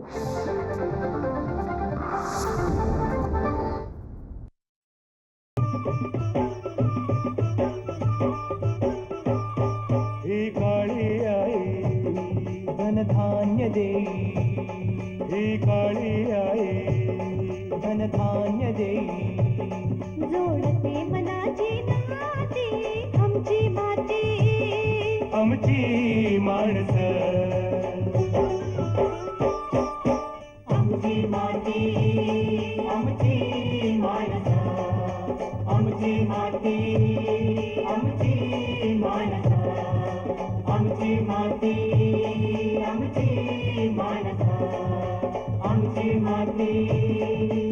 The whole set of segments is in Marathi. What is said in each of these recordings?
ही काळी आई धनधान्य देई, ही काळी आई धनधान्य देई. जोडते मनाची नाती आमची माती, आमची माणसं, आमची माती, आमची माणसं, आमची माती, आमची माणसं, आमची माती, आमची माणसं, आमची माती,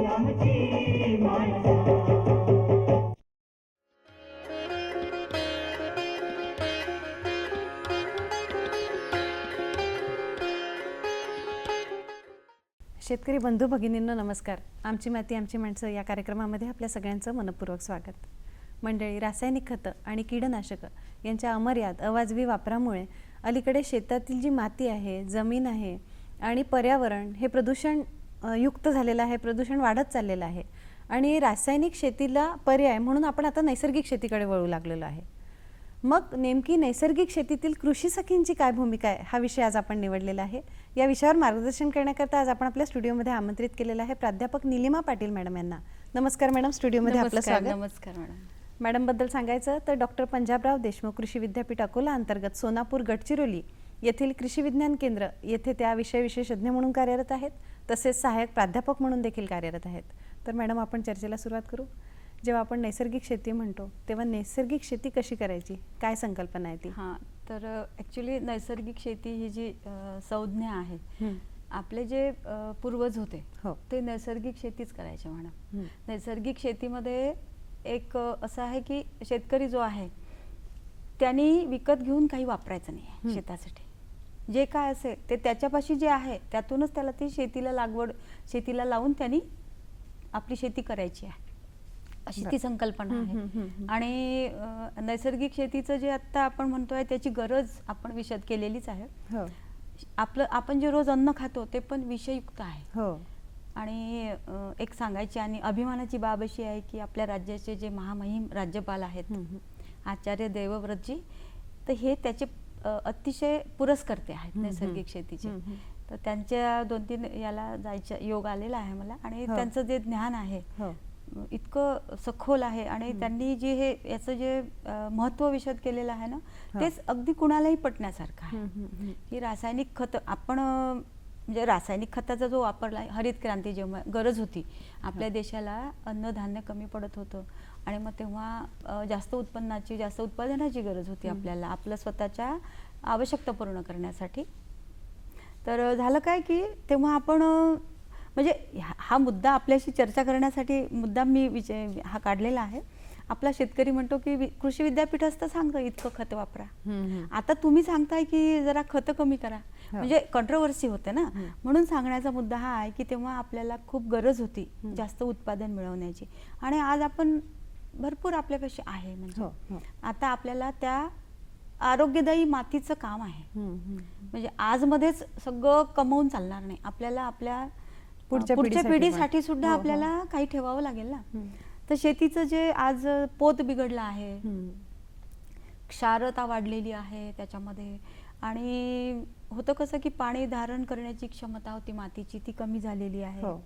आमची माणसं. शेतकरी बंधू भगिनींनो नमस्कार. आमची माती आमची माणसं या कार्यक्रमामध्ये आपल्या सगळ्यांचं मनपूर्वक स्वागत. मंडळी, रासायनिक खतं आणि कीडनाशकं यांच्या अमर्याद अवाजवी वापरामुळे अलीकडे शेतातील जी माती आहे, जमीन आहे आणि पर्यावरण हे प्रदूषण युक्त झालेलं आहे, प्रदूषण वाढत चाललेलं आहे. आणि रासायनिक शेतीला पर्याय म्हणून आपण आता नैसर्गिक शेतीकडे वळू लागलेलो आहे. मग नेमकी नैसर्गिक शेतीतील कृषी सखींची काय भूमिका आहे हा विषय आज आपण निवडलेला आहे. या विषयावर मार्गदर्शन करण्याकरता आज आपण आपल्या स्टुडिओमध्ये आमंत्रित केलेलं आहे प्राध्यापक निलिमा पाटील मॅडम यांना. नमस्कार मॅडम, स्टुडिओमध्ये आपलं स्वागत. नमस्कार मॅडम. मॅडम बद्दल सांगायचं तर डॉक्टर पंजाबराव देशमुख कृषी विद्यापीठ अकोला अंतर्गत सोनापूर गडचिरोली येथील कृषी विज्ञान केंद्र येथे त्या विषय विशेषज्ञ म्हणून कार्यरत आहेत, तसेच सहाय्यक प्राध्यापक म्हणून देखील कार्यरत आहेत. तर मॅडम, आपण चर्चेला सुरुवात करू. जेव्हा आपण नैसर्गिक शेती म्हणतो तेव्हा नैसर्गिक शेती कशी करायची, काय संकल्पना आहे ती? हां, तर ॲक्च्युली नैसर्गिक शेती ही जी संज्ञा आहे, आपले जे पूर्वज होते हो, ते नैसर्गिक शेतीच करायचे म्हणा. नैसर्गिक शेतीमध्ये एक असं आहे की शेतकरी जो आहे त्यांनी विकत घेऊन काही वापरायचं नाही आहे शेतासाठी. जे काय असेल ते त्याच्यापाशी जे आहे त्यातूनच त्याला ती शेतीला लागवड, शेतीला लावून त्यांनी आपली शेती करायची आहे, अशी ती संकल्पना आहे. आणि नैसर्गिक शेतीचं जे आत्ता आपण म्हणतोय त्याची गरज आपण विशद केलेलीच आहे. हो, आपण जे रोज अन्न खातो ते पण विषयुक्त आहे. हो. आणि एक सांगायची आणि अभिमानाची बाब अशी आहे की आपल्या राज्याचे जे महामहिम राज्यपाल आहेत आचार्य देवव्रतजी, तर हे त्याचे अतिशय पुरस्कर्ते आहेत नैसर्गिक शेतीचे. तर त्यांच्या 2-3 याला जायचा योग आलेला आहे मला. आणि त्यांचं जे ज्ञान आहे इतकं सखोल आहे आणि त्यांनी जे हे याचं जे महत्त्व विशद केलेलं आहे ना, तेच अगदी कुणालाही पटण्यासारखं आहे. की रासायनिक खतं आपण म्हणजे रासायनिक खताचा जो वापरला, हरित क्रांती जेव्हा गरज होती आपल्या देशाला, अन्नधान्य कमी पडत होतं आणि मग तेव्हा जास्त उत्पन्नाची, जास्त उत्पादनाची गरज होती आपल्याला आपलं स्वतःच्या आवश्यकता पूर्ण करण्यासाठी. तर झालं काय की तेव्हा आपण म्हणजे हा मुद्दा आपल्याशी चर्चा करण्यासाठी मुद्दा मी हा काढलेला आहे. आपला शेतकरी म्हणतो की कृषी विद्यापीठ असतं सांगतं इतकं खत वापरा, आता तुम्ही सांगताय की जरा खतं कमी करा, म्हणजे कंट्रोवर्सी होते ना. म्हणून सांगण्याचा मुद्दा हा आहे की तेव्हा आपल्याला खूप गरज होती जास्त उत्पादन मिळवण्याची आणि आज आपण भरपूर आपल्यापाशी आहे. म्हणजे आता आपल्याला त्या आरोग्यदायी मातीचं काम आहे. म्हणजे आजमध्येच सगळं कमवून चालणार नाही, आपल्याला आपल्या पुढच्या पिढीसाठी सुद्धा आपल्याला काही ठेवावं लागेल ना. तर शेतीचं जे आज पोत बिघडलं आहे, क्षारता वाढलेली आहे त्याच्यामध्ये, आणि होतं कसं की पाणी धारण करण्याची क्षमता होती मातीची ती कमी झालेली आहे.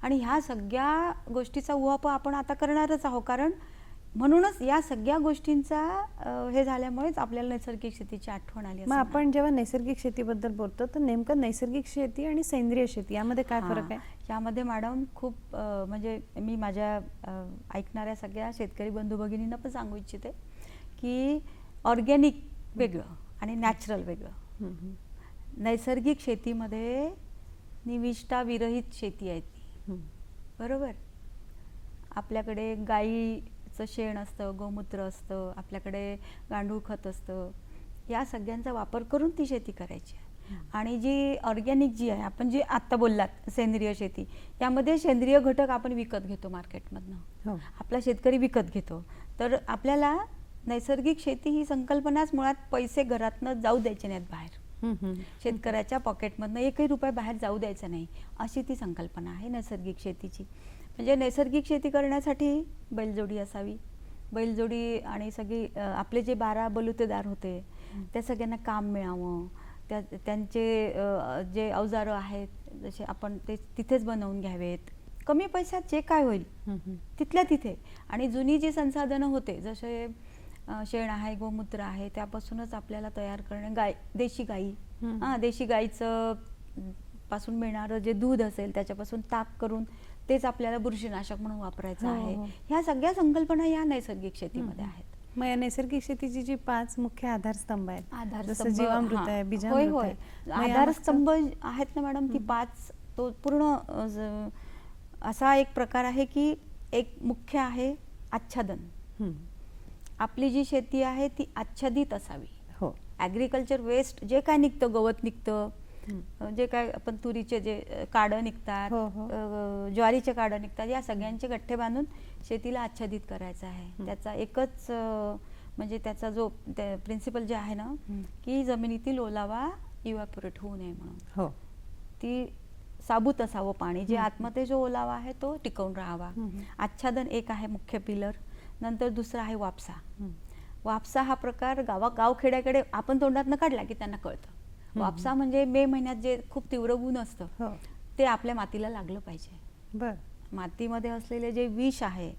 आणि ह्या सगळ्या गोष्टीचा उहापोह आपण आता करणारच आहोत, कारण म्हणूनच या सगळ्या गोष्टींचा हे झाल्यामुळेच आपल्याला नैसर्गिक शेतीची आठवण आली. मग आपण जेव्हा नैसर्गिक शेतीबद्दल बोलतो तर नेमकं नैसर्गिक शेती आणि सेंद्रिय शेती यामध्ये काय फरक आहे? यामध्ये मॅडम खूप म्हणजे मी माझ्या ऐकणाऱ्या सगळ्या शेतकरी बंधू भगिनींना पण सांगू इच्छिते की ऑर्गॅनिक वेगळं आणि नॅचरल वेगळं. नैसर्गिक शेतीमध्ये निविष्ठा विरहित शेती आहे ती, बरोबर. आपल्याकडे गाईचं शेण असतं, गोमूत्र असतं, आपल्याकडे गांडूळ खत असतं, या सगळ्यांचा वापर करून ती शेती करायची आहे. आणि जी ऑर्गॅनिक जी आहे, आपण जी आत्ता बोललात सेंद्रिय शेती, यामध्ये सेंद्रिय घटक आपण विकत घेतो मार्केटमधनं, आपला शेतकरी विकत घेतो. तर आपल्याला नैसर्गिक शेती ही संकल्पनाच मुळात पैसे घरातनं जाऊ द्यायचे नाहीत बाहेर. शेतकऱ्याच्या पॉकेटमधनं एकही रुपया बाहेर जाऊ द्यायचा नाही, अशी ती संकल्पना आहे नैसर्गिक शेतीची. म्हणजे नैसर्गिक शेती करण्यासाठी बैलजोडी असावी. बैलजोडी आणि सगळी आपले जे 12 बलुतेदार होते त्या सगळ्यांना काम मिळावं, त्यांचे जे अवजारं आहेत जसे आपण ते तिथेच बनवून घ्यावेत, कमी पैशात जे काय होईल तिथल्या तिथे. आणि जुनी जी संसाधनं होते जसे शेण आहे, गोमूत्र आहे, त्यापासूनच आपल्याला तयार करणे, देशी गाई, देशी गाईचं पासून मिळणारं जे दूध असेल त्याच्यापासून ताक करून तेच आपल्याला बुरशीनाशक म्हणून वापरायचं आहे. ह्या सगळ्या संकल्पना या नैसर्गिक शेतीमध्ये आहेत. मग या नैसर्गिक शेतीची जी 5 मुख्य आधारस्तंभ आहेत, जसं जीवामृत आहे, बीजामृत आहे, आधारस्तंभ आहेत ना मॅडम, ती 5 तो पूर्ण असा एक प्रकार आहे की एक मुख्य आहे आच्छादन. आपली जी शेती आहे ती आच्छादित असावी. हो, ॲग्रिकल्चर वेस्ट जे काय निघतं, गवत निघतं, जे काय आपण तुरीचे जे काडं निघतात, ज्वारीचे काडं निघतात, या सगळ्यांचे गठ्ठे बांधून शेतीला आच्छादित करायचं आहे. त्याचा एकच म्हणजे त्याचा जो प्रिन्सिपल जे आहे ना की जमिनीतील ओलावा इव्हॅपोरेट होऊ नये म्हणून. हो, ती साबूत असावं पाणी, जे आतमध्ये जो ओलावा आहे तो टिकवून राहावा. आच्छादन एक आहे मुख्य पिलर. नंतर दुसरा आहे वापसा. वापसा हा प्रकार गावखेड्याकडे आपण तोंडातनं काढला की त्यांना कळतं. वापसा म्हणजे मे महिन्यात जे खूप तीव्र ऊन असतं ते आपल्या मातीला लागलं पाहिजे. मातीमध्ये असलेले जे विष आहे,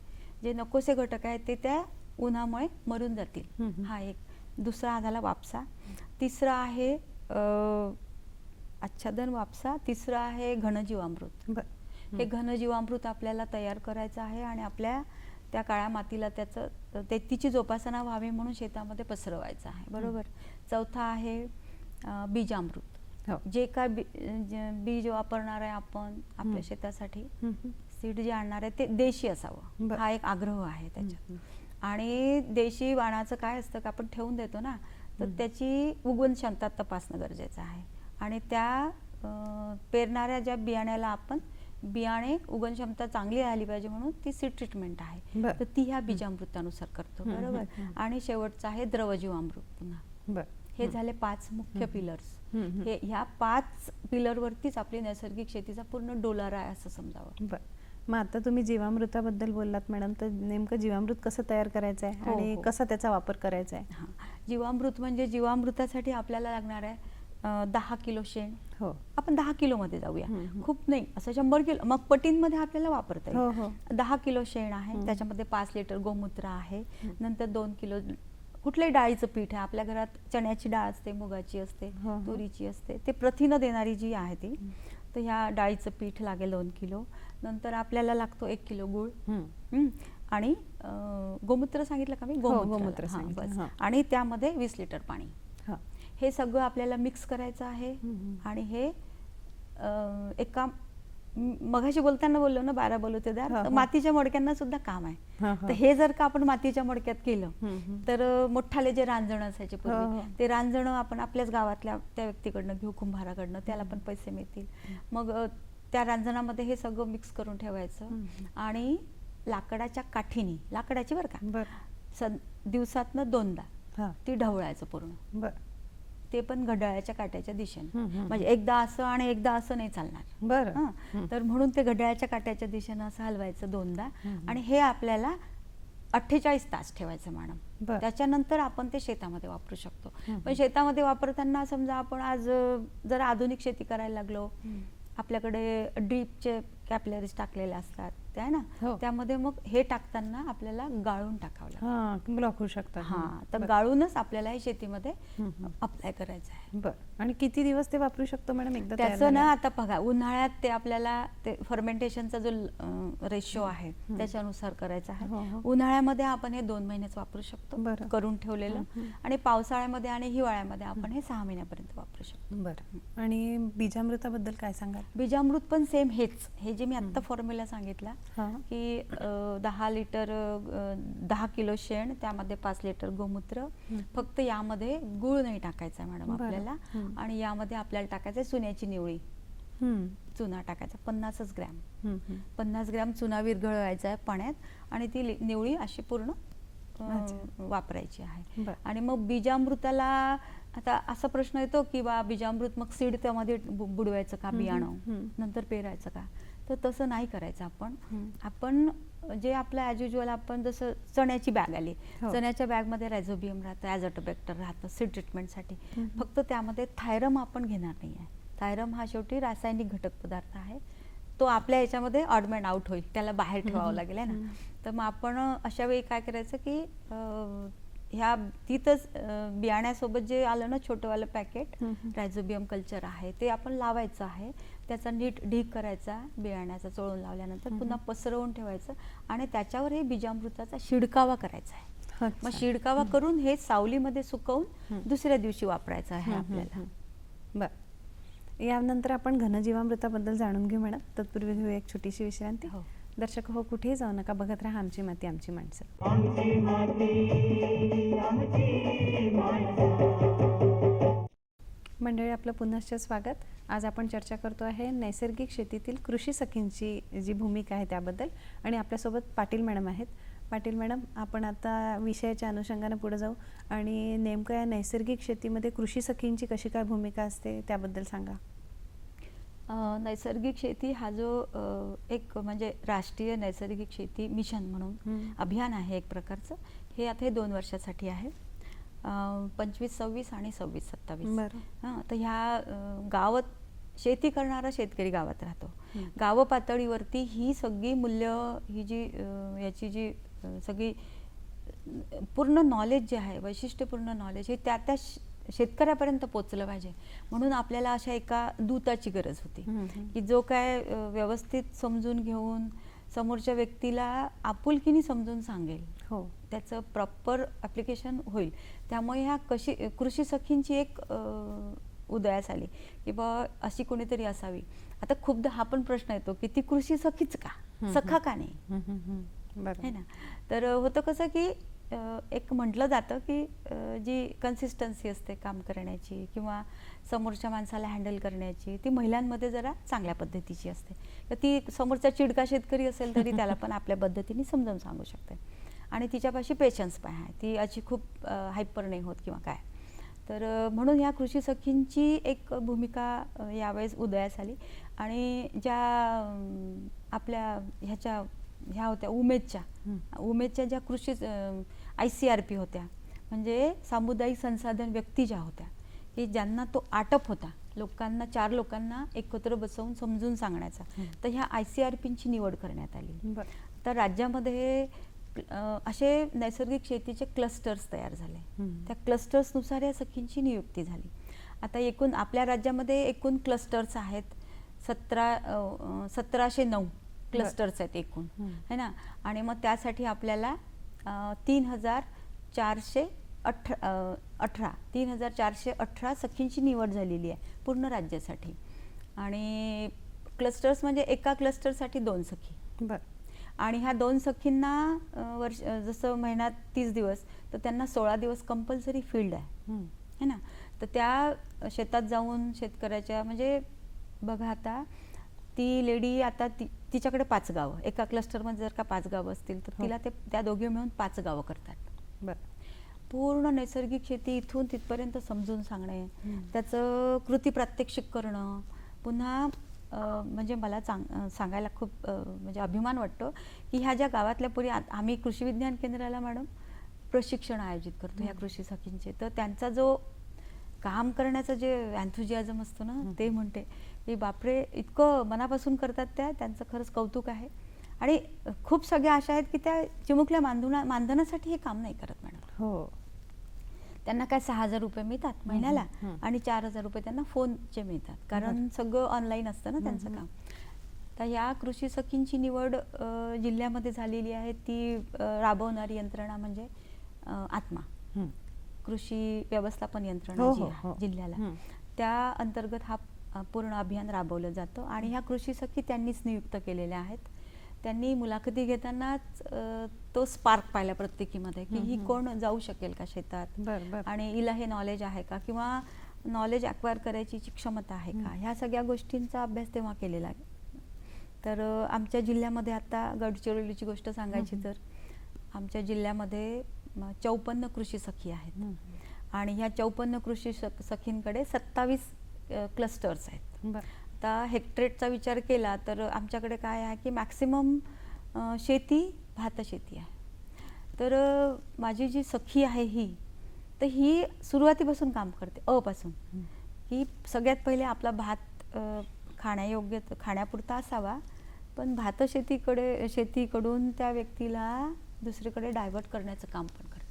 जे नकोसे घटक आहेत, ते त्या उन्हामुळे मरून जातील. हा एक दुसरा झाला वापसा. तिसरा आहे आच्छादन, वापसा. तिसरा आहे घनजीवामृत. हे घनजीवामृत आपल्याला तयार करायचं आहे आणि आपल्या त्या काळ्या मातीला तिची जोपासना व्हावी म्हणून शेतामध्ये पसरवायचं आहे. बरोबर. चौथा आहे बीजामृत. जे काय बीज वापरणार आहे आपण आपल्या शेतासाठी, सीड जे आणणार आहे ते देशी असावं, हा एक आग्रह आहे त्याच्यात. आणि देशी वाणाचं काय असतं का आपण ठेवून देतो ना, तर त्याची उगवण क्षमता तपासणं गरजेचं आहे. आणि त्या पेरणाऱ्या ज्या बियाण्याला आपण बियाणे उगवण क्षमता चांगली राहिली पाहिजे म्हणून ती सीड ट्रीटमेंट आहे, तर ती ह्या बीजामृतानुसार करतो. बरोबर. आणि शेवटचं आहे द्रवजीवामृत. पुन्हा हे झाले 5 मुख्य पिलर्स. ह्या 5 पिलरवरतीच आपली नैसर्गिक शेतीचा पूर्ण डोलारा आहे असं समजावं. मग आता तुम्ही जीवामृताबद्दल बोललात मॅडम, तर नेमकं जीवामृत कसं तयार करायचं आहे आणि कसा त्याचा वापर करायचा आहे? जीवामृत म्हणजे जीवामृतासाठी आपल्याला लागणार आहे 10 किलो शेण. आपण 10 किलो मध्ये जाऊया, खूप नाही, असं 100 किलो, मग पटींमध्ये आपल्याला वापरता येईल. 10 किलो शेण आहे, त्याच्यामध्ये 5 लिटर गोमूत्र आहे. नंतर 2 किलो कुठल्याही डाळीचं पीठ आहे. आपल्या घरात चण्याची डाळ असते, मुगाची असते, तुरीची असते, ते प्रथिनं देणारी जी आहे ती, तर ह्या डाळीचं पीठ लागेल 2 किलो. नंतर आपल्याला लागतो 1 किलो गूळ. आणि गोमूत्र सांगितलं का मी? गोमूत्र. आणि त्यामध्ये 20 लिटर पाणी. हे सगळं आपल्याला मिक्स करायचं आहे. आणि हे एका मगाशी बोलताना बोललो ना 12 बलुतेदार, तर मातीच्या मडक्यांना सुद्धा काम आहे. तर हे जर का आपण मातीच्या मडक्यात केलं तर मोठाले जे रांजण असायचे पूर्वी, ते रांजण आपण आपल्याच गावातल्या त्या व्यक्तीकडनं घेऊ, कुंभाराकडनं, त्याला पण पैसे मिळतील. मग त्या रांजणामध्ये हे सगळं मिक्स करून ठेवायचं. आणि लाकडाच्या काठीनी, लाकडाची बरं का, दिवसातनं 2दा ती ढवळायचं पूर्ण. ते पण घड्याळाच्या काट्याच्या दिशेने, म्हणजे एकदा असं आणि एकदा असं नाही चालणार. तर म्हणून ते घड्याळाच्या काट्याच्या दिशेने असं हलवायचं 2दा. आणि हे आपल्याला 48 तास ठेवायचं मॅडम. त्याच्यानंतर आपण ते शेतामध्ये वापरू शकतो. पण शेतामध्ये वापरताना समजा आपण आज जर आधुनिक शेती करायला लागलो, आपल्याकडे ड्रीपचे कॅपिलरीज टाकलेले असतात ते आहे ना, त्यामध्ये मग हे टाकताना आपल्याला गाळून टाकावं लागतं, ब्लॉक होऊ शकतं. तर गाळूनच आपल्याला हे शेतीमध्ये अप्लाय करायचं आहे. आणि किती दिवस ते वापरू शकतो मॅडम एकदा त्याचं ना? आता बघा, उन्हाळ्यात ते आपल्याला ते फर्मेंटेशनचा जो रेशो आहे त्याच्यानुसार करायचा आहे. उन्हाळ्यामध्ये आपण हे 2 महिनेच वापरू शकतो करून ठेवलेलं. आणि पावसाळ्यामध्ये आणि हिवाळ्यामध्ये आपण हे 6 महिन्यापर्यंत वापरू शकतो. आणि बीजामृताबद्दल काय सांगाल? बीजामृत पण सेम हेच, हे जे मी आता फॉर्म्युला सांगितला की 10 किलो शेण, त्यामध्ये 5 लिटर गोमूत्र. फक्त यामध्ये गुळ नाही टाकायचा मॅडम आपल्याला. आणि यामध्ये आपल्याला टाकायचं चुन्याची निवळी, चुना टाकायचा 50 ग्रॅम. 50 ग्रॅम चुना विरघळवायचा आहे पाण्यात. आणि ती निवळी अशी पूर्ण वापरायची आहे. बरं. आणि मग बीजामृताला आता असा प्रश्न येतो की बा बीजामृत मग सीड त्यामध्ये बुडवायचं का, बियाणं नंतर पेरायचं का? तर तसं नाही करायचं आपण जे आपलं ॲज युजल आपण जसं चण्याची बॅग आली, हो. चण्याच्या बॅगमध्ये रायझोबियम राहतं, ॲझोटोबॅक्टर राहतं सीड ट्रीटमेंटसाठी. फक्त त्यामध्ये थायरम आपण घेणार नाही आहे. थायरम हा शेवटी रासायनिक घटक पदार्थ आहे, तो आपल्या याच्यामध्ये ऑड मॅन आउट होईल, त्याला बाहेर ठेवावं लागेल आहे ना. तर मग आपण अशा वेळी काय करायचं की ह्या तिथंच बियाण्यासोबत जे आलं ना छोटंवालं पॅकेट रायझोबियम कल्चर आहे ते आपण लावायचं आहे. त्याचा नीट ढीग करायचा बियाण्याचा चोळून लावल्यानंतर पुन्हा पसरवून ठेवायचं आणि त्याच्यावर हे बीजामृताचा शिडकावा करायचा आहे. मग शिडकावा करून हे सावलीमध्ये सुकवून दुसऱ्या दिवशी वापरायचं आहे आपल्याला. बरं, यानंतर आपण घनजीवामृताबद्दल जाणून घेऊ मॅडम. तत्पूर्वी घेऊ एक छोटीशी विश्रांती. हो. दर्शक हो, कुठेही जाऊ नका, बघत राहा आमची माती आमची माणसं. आमची माती आमची माणसं. मंडळी, आपलं पुनश्च स्वागत. आज आपण चर्चा करतो आहे नैसर्गिक शेतीतील कृषी सखींची जी भूमिका आहे त्याबद्दल, आणि आपल्यासोबत पाटील मॅडम आहेत. पाटील मॅडम, आपण आता विषयाच्या अनुषंगाने पुढे जाऊ आणि नेमकं या नैसर्गिक शेतीमध्ये कृषी सखींची कशी काय भूमिका असते त्याबद्दल सांगा. नैसर्गिक शेती हा जो एक म्हणजे राष्ट्रीय नैसर्गिक शेती मिशन म्हणून अभियान आहे एक प्रकारचं. हे आता हे 2 वर्षासाठी आहे, 25-26 आणि 26-27. बरं. हां, तर ह्या गावात शेती करणारा शेतकरी गावात राहतो. गाव पातळीवरती ही सगळी मूल्य, ही जी याची जी सगळी पूर्ण नॉलेज जे आहे, वैशिष्ट्यपूर्ण नॉलेज, हे त्या त्या शेतकऱ्यापर्यंत पोचलं पाहिजे. म्हणून आपल्याला अशा एका दूताची गरज होती की जो काय व्यवस्थित समजून घेऊन समोरच्या व्यक्तीला आपुलकीने समजून सांगेल, हो, त्याचं प्रॉपर ॲप्लिकेशन होईल. त्यामुळे ह्या कृषी सखींची एक उदयास आली की बा अशी कोणीतरी असावी. आता खूपदा हा पण प्रश्न येतो की ती कृषी सखीच का, सखा का नाही, है ना. तर होतं कसं की एक म्हटलं जातं की जी कन्सिस्टन्सी असते काम करण्याची किंवा समोरच्या माणसाला हँडल करण्याची, ती महिलांमध्ये जरा चांगल्या पद्धतीची असते. तर ती समोरचा चिडका शेतकरी असेल तरी त्याला पण आपल्या पद्धतीने समजावून सांगू शकते. आणि तिच्यापाशी पेशन्स पण आहे, ती अशी खूप हायपर नाही होत किंवा काय. तर म्हणून ह्या कृषी सखींची एक भूमिका यावेळेस उदयास आली. आणि ज्या आपल्या ह्या होत्या उमेदच्या ज्या कृषी ICRP होत्या, म्हणजे सामुदायिक संसाधन व्यक्ती ज्या होत्या की ज्यांना तो आटप होता लोकांना, 4 लोकांना एकत्र बसवून समजून सांगण्याचा, तर ह्या ICRPंची निवड करण्यात आली. तर राज्यामध्ये असे नैसर्गिक शेतीचे क्लस्टर्स तयार झाले. त्या क्लस्टर्सनुसार या सखींची नियुक्ती झाली. आता एकूण आपल्या राज्यामध्ये एकूण क्लस्टर्स आहेत 1709 क्लस्टर्स आहेत एकूण, है ना. आणि मग त्यासाठी आपल्याला 3418 सखींची निवड झालेली आहे पूर्ण राज्यासाठी. आणि क्लस्टर्स म्हणजे एका क्लस्टरसाठी 2 सखी. बरं. आणि ह्या 2 सखींना जसं महिन्यात 30 दिवस, तर त्यांना 16 दिवस कंपल्सरी फील्ड आहे, है ना. तर त्या शेतात जाऊन शेतकऱ्याच्या, म्हणजे बघा आता ती लेडी, आता तिच्याकडे 5 गावं, एका क्लस्टरमध्ये जर का 5 गावं असतील तर तिला त्या दोघी मिळून 5 गावं करतात. बरं. पूर्ण नैसर्गिक शेती इथून तिथपर्यंत समजून सांगणे, त्याचं कृती प्रात्यक्षिक करणं. पुन्हा म्हणजे मला सांगायला खूप म्हणजे अभिमान वाटतो की ह्या ज्या गावातल्या पुरी आम्ही कृषी विज्ञान केंद्राला मॅडम प्रशिक्षण आयोजित करतो ह्या कृषी सखींचे. तर त्यांचा जो काम करण्याचं जे एन्थुजियाझम असतो ना, ते म्हणते की बापरे, इतकं मनापासून करतात त्या, त्यांचं खरंच कौतुक आहे. आणि खूप सगळ्या अशा आहेत की त्या चिमुकल्या मानधनासाठी हे काम नाही करत मॅडम. हो, त्यांना काय 6000 रुपये मिळतात महिन्याला आणि 4000 रुपये त्यांना फोनचे मिळतात, कारण सगळं ऑनलाईन असतं ना त्यांचं काम. तर या कृषी सखींची निवड जिल्ह्यामध्ये झालेली आहे. ती राबवणारी यंत्रणा म्हणजे आत्मा, कृषी व्यवस्थापन यंत्रणा जी आहे जिल्ह्याला, त्या अंतर्गत हा पूर्ण अभियान राबवलं जातं. आणि ह्या कृषी सखी त्यांनीच नियुक्त केलेल्या आहेत. त्यांनी मुलाखती घेतानाच तो स्पार्क पाहिला प्रत्येकीमध्ये की ही कोण जाऊ शकेल का शेतात, आणि हिला हे नॉलेज आहे का, किंवा नॉलेज अक्वायर करायची क्षमता आहे का, ह्या सगळ्या गोष्टींचा अभ्यास तेव्हा केलेला आहे. तर आमच्या जिल्ह्यामध्ये आता गडचिरोलीची गोष्ट सांगायची तर आमच्या जिल्ह्यामध्ये 54 कृषी सखी आहेत आणि ह्या 54 कृषी सखींकडे 27 क्लस्टर्स आहेत. बरं. आता हेक्टरेटचा विचार केला तर आमच्याकडे काय आहे की मॅक्सिमम शेती भातशेती आहे. तर माझी जी सखी आहे तर ही सुरुवातीपासून काम करते पासून, की सगळ्यात पहिले आपला भात खाण्यायोग्य खाण्यापुरता असावा, पण शेतीकडून त्या व्यक्तीला दुसरीकडे डायव्हर्ट करण्याचं काम पण करते,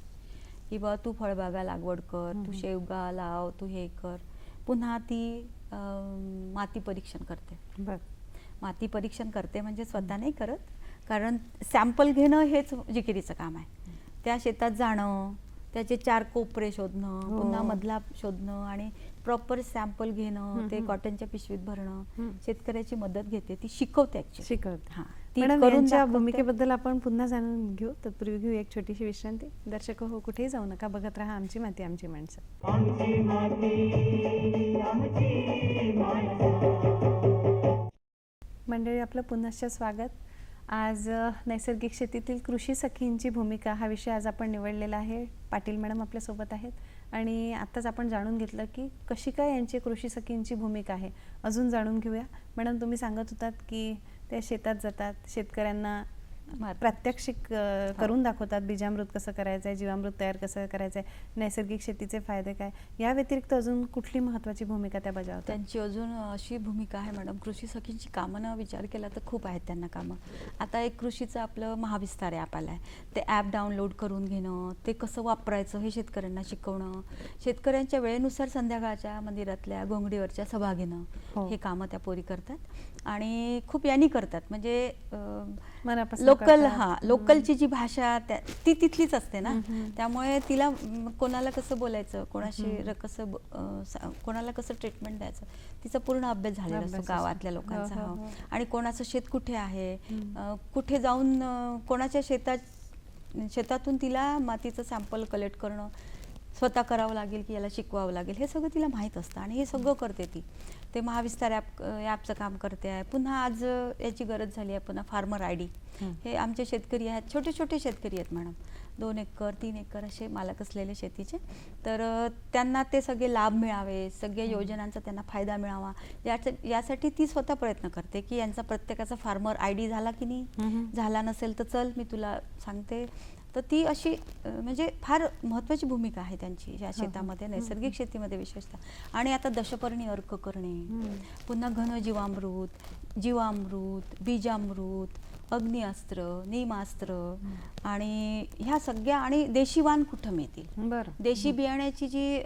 की बा तू फळबागा लागवड कर, तू शेवगा लाव, तू हे कर. पुन्हा ती माती परीक्षण करते. बरं. माती परीक्षण करते म्हणजे स्वतः नाही करत, कारण सॅम्पल घेणं हेच जिकिरीचं काम आहे. त्या शेतात जाणं, त्याचे 4 कोपरे शोधणं, पुन्हा मधला शोधणं आणि प्रॉपर सॅम्पल घेणं, ते कॉटनच्या पिशवीत भरणं. शेतकऱ्याची मदत घेते, ती शिकवते ऍक्च्युली. शिकवते. हां, ती मॅडम, करून यांच्या दाखवते. भूमिकेबद्दल आपण पुन्हा जाणून घेऊ. तत्पूर्वी घेऊ एक छोटीशी विश्रांती. दर्शक हो, कुठेही जाऊ नका, बघत राहा आमची माती आमची माणसं. आमची माती आमची माणसं. मंडळी, आपलं पुनश्च स्वागत. आज नैसर्गिक शेतीतील कृषी सखींची भूमिका हा विषय आज आपण निवडलेला आहे. पाटील मॅडम आपल्यासोबत आहेत आणि आत्ताच आपण जाणून घेतलं की कशी काय यांची कृषी सखींची भूमिका आहे. अजून जाणून घेऊया. मॅडम, तुम्ही सांगत होतात की त्या शेतात जातात, शेतकऱ्यांना प्रात्यक्षिक करून दाखवतात, बीजामृत कसं करायचं आहे, जीवामृत तयार कसं करायचं आहे, नैसर्गिक शेतीचे फायदे काय. या व्यतिरिक्त अजून कुठली महत्त्वाची भूमिका त्या बजावतात? त्यांची अजून अशी भूमिका आहे मॅडम, कृषी सखींची कामं विचार केला तर खूप आहेत त्यांना कामं. आता एक कृषीचं आपलं महाविस्तार ॲप आलं आहे, ते ॲप डाउनलोड करून घेणं, ते कसं वापरायचं हे शेतकऱ्यांना शिकवणं, शेतकऱ्यांच्या वेळेनुसार संध्याकाळच्या मंदिरातल्या घोंगडीवरच्या सभा घेणं, हे कामं त्या पोरी करतात आणि खूप यांनी करतात. म्हणजे लोकलची जी भाषा ती तिथलीच असते ना, त्यामुळे तिला कोणाला कसं बोलायचं, कोणाला कसं ट्रीटमेंट द्यायचं, तिचा पूर्ण अभ्यास झालेला असतो गावातल्या लोकांचा. आणि कोणाचं शेत कुठे आहे, कुठे जाऊन कोणाच्या शेतातून तिला मातीचं सॅम्पल कलेक्ट करणं स्वतः करावं लागेल की याला शिकवावं लागेल, हे सगळं तिला माहीत असतं आणि हे सगळं करते ती. ते महाविस्तार ॲपचं काम करते आहे. पुन्हा आज याची गरज झाली आहे, पुन्हा फार्मर ID. हे आमचे शेतकरी आहेत, छोटे छोटे शेतकरी आहेत मॅडम, 2 एकर 3 एकर असे मालक असलेले शेतीचे. तर त्यांना ते सगळे लाभ मिळावे, सगळ्या योजनांचा त्यांना फायदा मिळावा, यासाठी ती स्वतः प्रयत्न करते की यांचा प्रत्येकाचा फार्मर ID झाला की नाही, झाला नसेल तर चल मी तुला सांगते. तर ती अशी म्हणजे फार महत्त्वाची भूमिका आहे त्यांची या शेतामध्ये, नैसर्गिक शेतीमध्ये विशेषतः. आणि आता दशपर्णी अर्क करणे, पुन्हा घन जीवामृत, बीजामृत, अग्निअस्त्र, नीमास्त्र आणि ह्या सगळ्या, आणि देशी वाण कुठं मिळतील, देशी बियाण्याची जी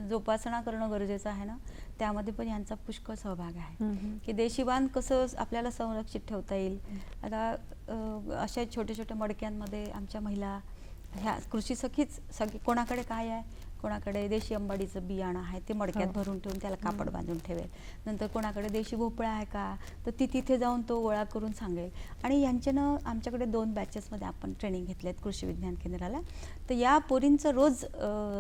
जोपासना करणं गरजेचं आहे ना, त्यामध्ये पण यांचा पुष्कळ सहभाग आहे की देशी वाण कसं आपल्याला संरक्षित ठेवता येईल. आता अशा छोट्या छोट्या मडक्यांमध्ये आमच्या महिला ह्या कृषी सखीच सगळे, कोणाकडे काय आहे, कोणाकडे देशी अंबाडीचं बियाणं आहे ते मडक्यात भरून ठेवून त्याला कापड बांधून ठेवेल, नंतर कोणाकडे देशी भोपळा आहे का तर ती तिथे जाऊन तो गोळा करून सांगेल. आणि यांच्यानं आमच्याकडे 2 बॅचेसमध्ये आपण ट्रेनिंग घेतलेत कृषी विज्ञान केंद्राला. तर या पोरींचं रोज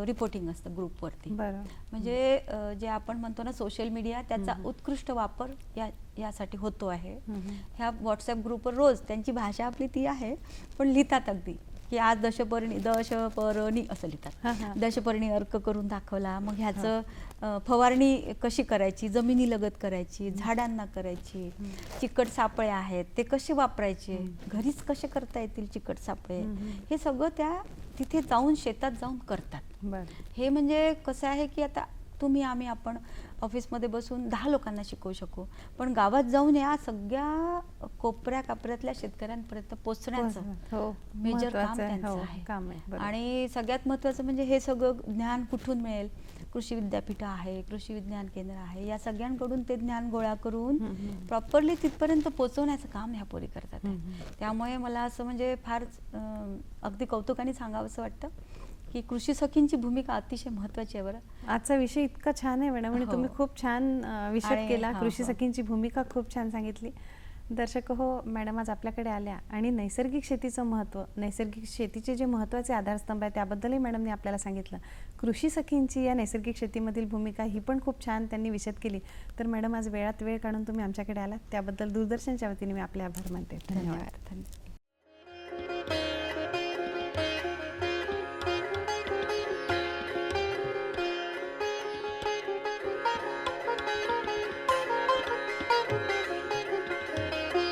रिपोर्टिंग असतं ग्रुपवरती. म्हणजे जे आपण म्हणतो ना सोशल मीडिया, त्याचा उत्कृष्ट वापर यासाठी होतो आहे. ह्या व्हॉट्सॲप ग्रुपवर रोज त्यांची भाषा आपली ती आहे, पण लिहितात अगदी की आज दशपर्णी असं लिहितात. दशपर्णी अर्क करून दाखवला, मग ह्याचं फवारणी कशी करायची, जमिनीलगत करायची, झाडांना करायची, चिकट सापळे आहेत ते कसे वापरायचे, घरीच कसे करता येतील चिकट सापळे, हे सगळं त्या तिथे जाऊन शेतात जाऊन करतात. हे म्हणजे कसं आहे की आता आपण ऑफिसमध्ये बसून 10 लोकांना शिकवू शकू, पण गावात जाऊन या सगळ्या कोपऱ्या कापऱ्यातल्या शेतकऱ्यांपर्यंत पोहोचण्याचं मेजर काम त्यांचं आहे. आणि सगळ्यात महत्त्वाचं म्हणजे हे सगळं ज्ञान कुठून मिळेल, कृषी विद्यापीठ आहे, कृषी विज्ञान केंद्र आहे, या सगळ्यांकडून ते ज्ञान गोळा करून प्रॉपरली तिथपर्यंत पोहोचवण्याचं काम ह्या पोरी करतात. त्यामुळे मला असं म्हणजे फार अगदी कौतुकाने सांगावंसं वाटतं की कृषी सखींची भूमिका अतिशय महत्त्वाची आहे. बरं, आजचा विषय इतका छान आहे मॅडम आणि तुम्ही खूप छान विषय केला. कृषी सखींची भूमिका खूप छान सांगितली. दर्शक हो, मॅडम आज आपल्याकडे आल्या आणि नैसर्गिक शेतीचं महत्त्व, नैसर्गिक शेतीचे जे महत्त्वाचे आधारस्तंभ आहे त्याबद्दलही मॅडमने आपल्याला सांगितलं. कृषी सखींची या नैसर्गिक शेतीमधील भूमिका ही पण खूप छान त्यांनी विशद केली. तर मॅडम, आज वेळात वेळ काढून तुम्ही आमच्याकडे आलात त्याबद्दल दूरदर्शनच्या वतीने मी आपले आभार मानते. धन्यवाद. रे